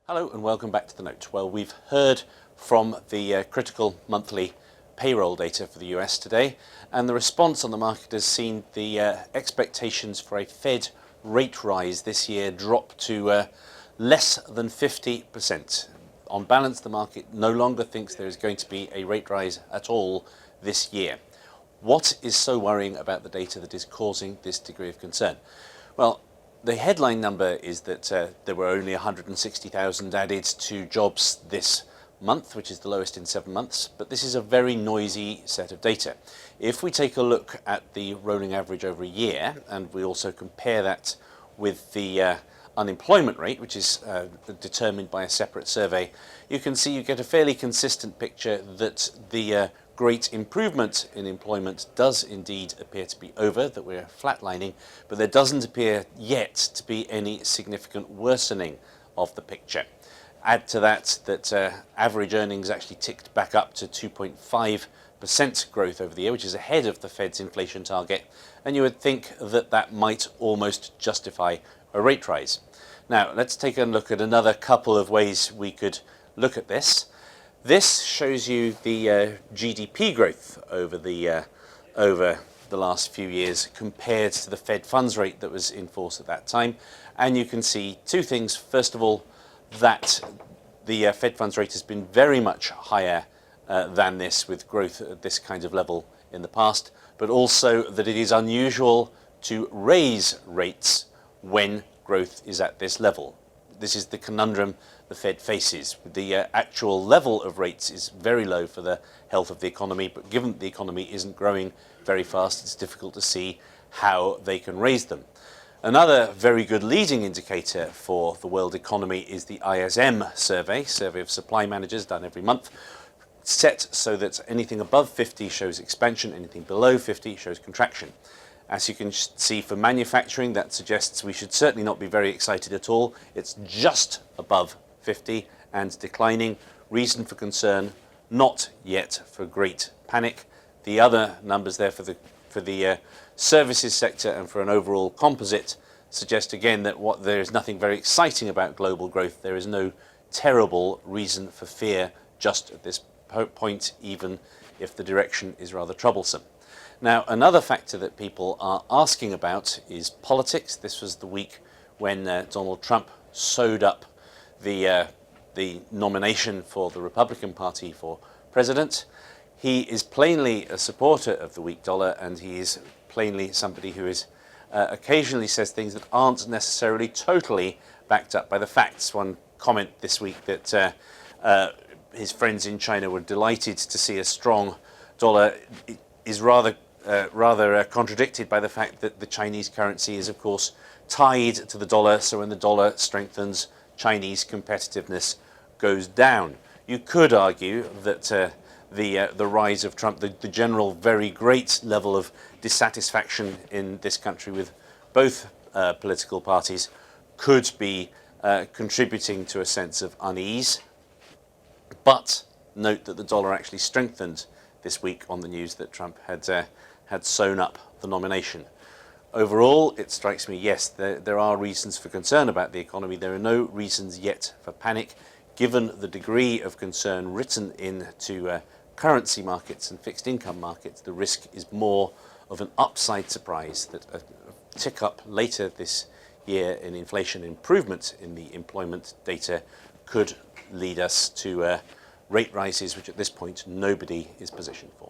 Hello and welcome back to the Note. Well, we've heard from the critical monthly payroll data for the US today, and the response on the market has seen the expectations for a Fed rate rise this year drop to less than 50%. On balance, the market no longer thinks there is going to be a rate rise at all this year. What is so worrying about the data that is causing this degree of concern? Well, the headline number is that there were only 160,000 added to jobs this month, which is the lowest in 7 months, but this is a very noisy set of data. If we take a look at the rolling average over a year, and we also compare that with the unemployment rate, which is determined by a separate survey, you can see you get a fairly consistent picture that the great improvement in employment does indeed appear to be over, that we're flatlining, but there doesn't appear yet to be any significant worsening of the picture. Add to that average earnings actually ticked back up to 2.5% growth over the year, which is ahead of the Fed's inflation target, and you would think that that might almost justify a rate rise. Now, let's take a look at another couple of ways we could look at this. This shows you the GDP growth over the last few years compared to the Fed funds rate that was in force at that time. And you can see two things. First of all, that the Fed funds rate has been very much higher than this, with growth at this kind of level in the past, but also that it is unusual to raise rates when growth is at this level. This is the conundrum the Fed faces. The actual level of rates is very low for the health of the economy, but given that the economy isn't growing very fast, it's difficult to see how they can raise them. Another very good leading indicator for the world economy is the ISM survey of supply managers done every month, set so that anything above 50 shows expansion, anything below 50 shows contraction. As you can see for manufacturing, that suggests we should certainly not be very excited at all. It's just above 50 and declining. Reason for concern, not yet for great panic. The other numbers there for the services sector and for an overall composite suggest again that there is nothing very exciting about global growth. There is no terrible reason for fear just at this point, even if the direction is rather troublesome. Now, another factor that people are asking about is politics. This was the week when Donald Trump sewed up the nomination for the Republican Party for president. He is plainly a supporter of the weak dollar, and he is plainly somebody who is occasionally says things that aren't necessarily totally backed up by the facts. One comment this week that his friends in China were delighted to see a strong dollar is rather contradicted by the fact that the Chinese currency is, of course, tied to the dollar. So when the dollar strengthens, Chinese competitiveness goes down. You could argue that the rise of Trump, the general very great level of dissatisfaction in this country with both political parties, could be contributing to a sense of unease. But note that the dollar actually strengthened this week on the news that Trump had sewn up the nomination. Overall, it strikes me, yes, there are reasons for concern about the economy. There are no reasons yet for panic. Given the degree of concern written into currency markets and fixed income markets, the risk is more of an upside surprise that a tick up later this year in inflation improvement in the employment data could lead us to rate rises, which at this point nobody is positioned for.